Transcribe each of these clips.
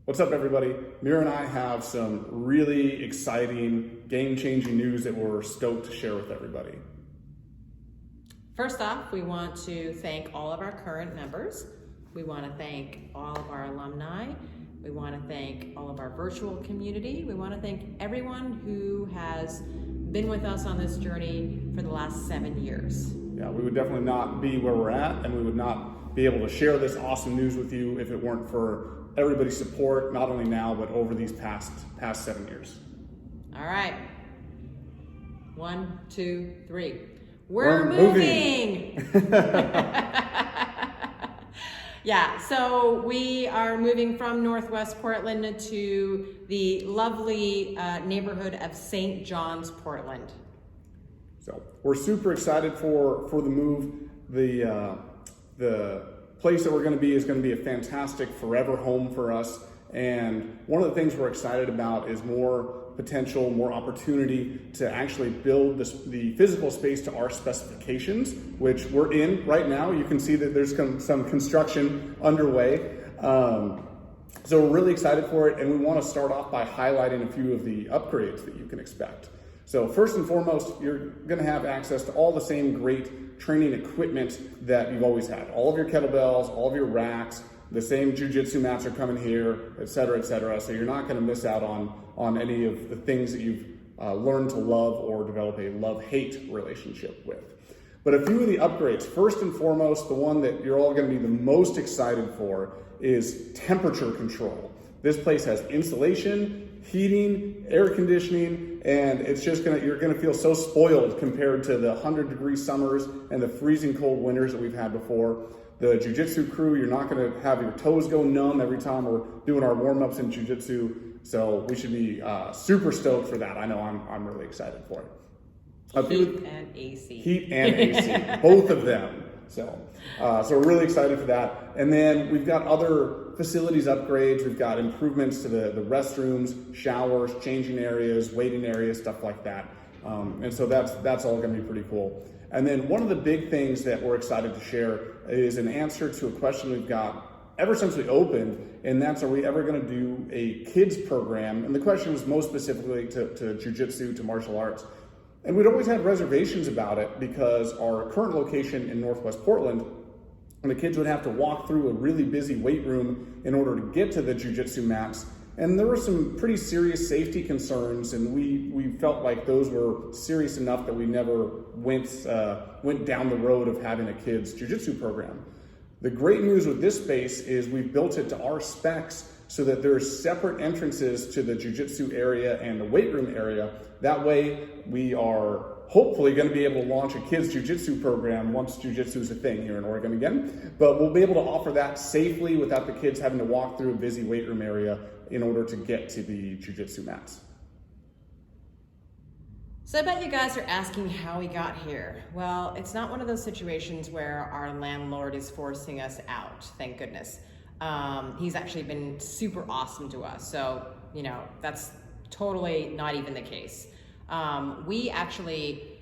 What's up, everybody? Mira and I have some really exciting, game-changing news that we're stoked to share with everybody. First off, we want to thank all of our current members. We want to thank all of our alumni. We want to thank all of our virtual community. We want to thank everyone who has been with us on this journey for the last 7 years. Yeah, we would definitely not be where we're at, and we would not be able to share this awesome news with you if it weren't for everybody's support, not only now, but over these past 7 years. All right. 1, 2, 3. We're moving. Yeah, so we are moving from Northwest Portland to the lovely neighborhood of St. John's, Portland. So we're super excited for the move. The place that we're going to be is going to be a fantastic forever home for us. And one of the things we're excited about is more potential, more opportunity to actually build the physical space to our specifications, which we're in right now. You can see that there's some construction underway. So we're really excited for it, and we want to start off by highlighting a few of the upgrades that you can expect. So first and foremost, you're going to have access to all the same great training equipment that you've always had. All of your kettlebells, all of your racks, the same jiu-jitsu mats are coming here, et cetera, et cetera. So you're not going to miss out on any of the things that you've learned to love or develop a love-hate relationship with. But a few of the upgrades, first and foremost, the one that you're all going to be the most excited for is temperature control. This place has insulation, heating, air conditioning, and it's just you're gonna feel so spoiled compared to the 100-degree summers and the freezing cold winters that we've had before. The jiu-jitsu crew, you're not gonna have your toes go numb every time we're doing our warm-ups in jiu-jitsu, so we should be super stoked for that. I know I'm really excited for it. Heat and AC. Heat and AC, both of them. So we're really excited for that. And then we've got other facilities upgrades. We've got improvements to the restrooms, showers, changing areas, waiting areas, stuff like that. And so that's all going to be pretty cool. And then one of the big things that we're excited to share is an answer to a question we've got ever since we opened, and that's, are we ever going to do a kids program? And the question was most specifically to jiu-jitsu, to martial arts. And we'd always had reservations about it because our current location in Northwest Portland, and the kids would have to walk through a really busy weight room in order to get to the jiu-jitsu mats. And there were some pretty serious safety concerns, and we felt like those were serious enough that we never went down the road of having a kids jiu-jitsu program. The great news with this space is we've built it to our specs so that there's separate entrances to the jiu-jitsu area and the weight room area. That way we are hopefully going to be able to launch a kids jiu-jitsu program once jiu-jitsu is a thing here in Oregon again. But we'll be able to offer that safely without the kids having to walk through a busy weight room area in order to get to the jiu-jitsu mats. So I bet you guys are asking how we got here. Well, it's not one of those situations where our landlord is forcing us out, thank goodness. He's actually been super awesome to us. So, that's totally not even the case. We actually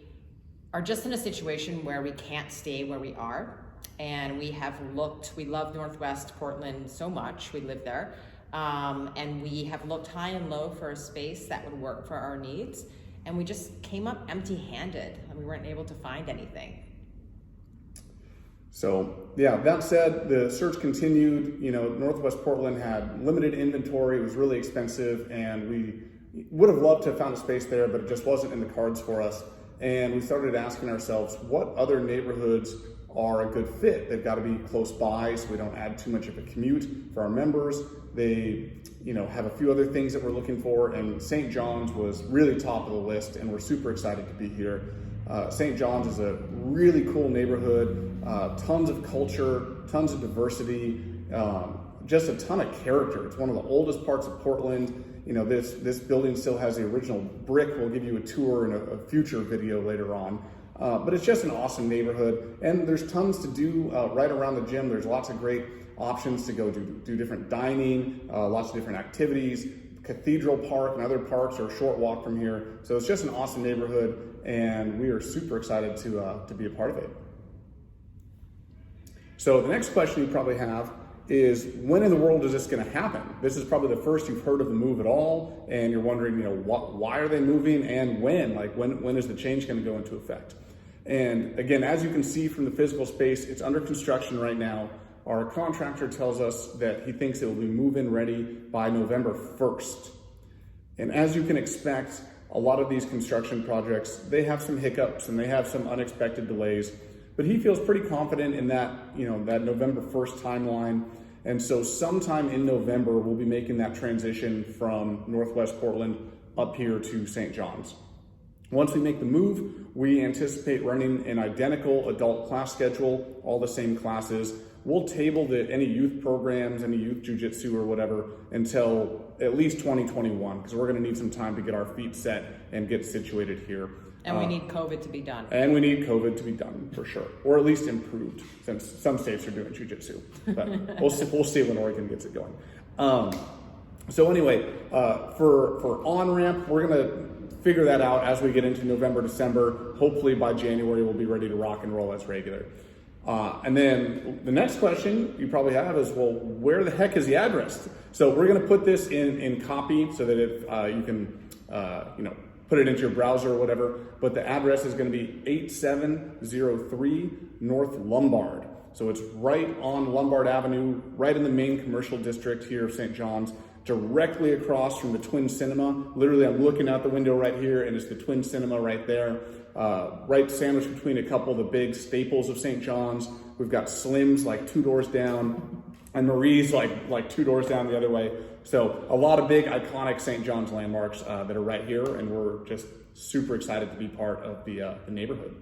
are just in a situation where we can't stay where we are. And we love Northwest Portland so much, we live there. And we have looked high and low for a space that would work for our needs. And we just came up empty-handed and we weren't able to find anything. So yeah, that said, the search continued. Northwest Portland had limited inventory. It was really expensive, and we would have loved to have found a space there, but it just wasn't in the cards for us. And we started asking ourselves, what other neighborhoods are a good fit? They've got to be close by so we don't add too much of a commute for our members. They have a few other things that we're looking for, and St. John's was really top of the list, and we're super excited to be here. St. John's is a really cool neighborhood, tons of culture, tons of diversity, just a ton of character. It's one of the oldest parts of Portland. This building still has the original brick. We'll give you a tour in a future video later on. But it's just an awesome neighborhood, and there's tons to do right around the gym. There's lots of great options to go do different dining, lots of different activities. Cathedral Park and other parks are a short walk from here. So it's just an awesome neighborhood, and we are super excited to be a part of it. So the next question you probably have is when in the world is this going to happen? This is probably the first you've heard of the move at all, and you're wondering, why are they moving and when? Like when is the change going to go into effect? And again, as you can see from the physical space, it's under construction right now. Our contractor tells us that he thinks it will be move-in ready by November 1st. And as you can expect, a lot of these construction projects, they have some hiccups and they have some unexpected delays, but he feels pretty confident in that, that November 1st timeline. And so sometime in November, we'll be making that transition from Northwest Portland up here to St. John's. Once we make the move, we anticipate running an identical adult class schedule, all the same classes. We'll table any youth programs, any youth jujitsu or whatever until at least 2021, because we're going to need some time to get our feet set and get situated here. And we need COVID to be done. And we need COVID to be done for sure, or at least improved, since some states are doing jujitsu. But we'll see when Oregon gets it going. So anyway, for on-ramp, we're going to figure that out as we get into November, December. Hopefully by January, we'll be ready to rock and roll as regular. And then the next question you probably have is, well, where the heck is the address? So we're going to put this in copy so that if you can, put it into your browser or whatever. But the address is going to be 8703 North Lombard. So it's right on Lombard Avenue, right in the main commercial district here of St. John's, directly across from the Twin Cinema. Literally, I'm looking out the window right here, and it's the Twin Cinema right there. Right sandwiched between a couple of the big staples of St. John's. We've got Slim's like 2 doors down, and Marie's like 2 doors down the other way. So a lot of big iconic St. John's landmarks that are right here, and we're just super excited to be part of the neighborhood.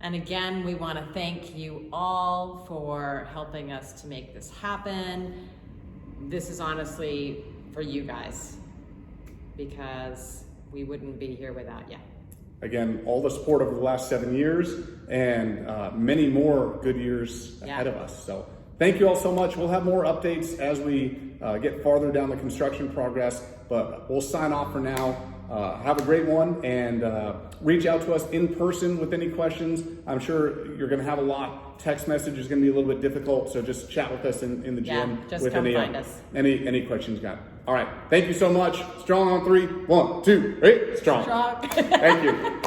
And again, we want to thank you all for helping us to make this happen. This is honestly for you guys, because we wouldn't be here without you. Again, all the support over the last 7 years, and many more good years ahead of us. So thank you all so much. We'll have more updates as we get farther down the construction progress, but we'll sign off for now. Have a great one, and reach out to us in person with any questions. I'm sure you're going to have a lot. Text message is going to be a little bit difficult, so just chat with us in the gym. Just with come find us. Any questions you got. All right, thank you so much. Strong on 3. 1, 2, 3. Strong. Strong. Thank you.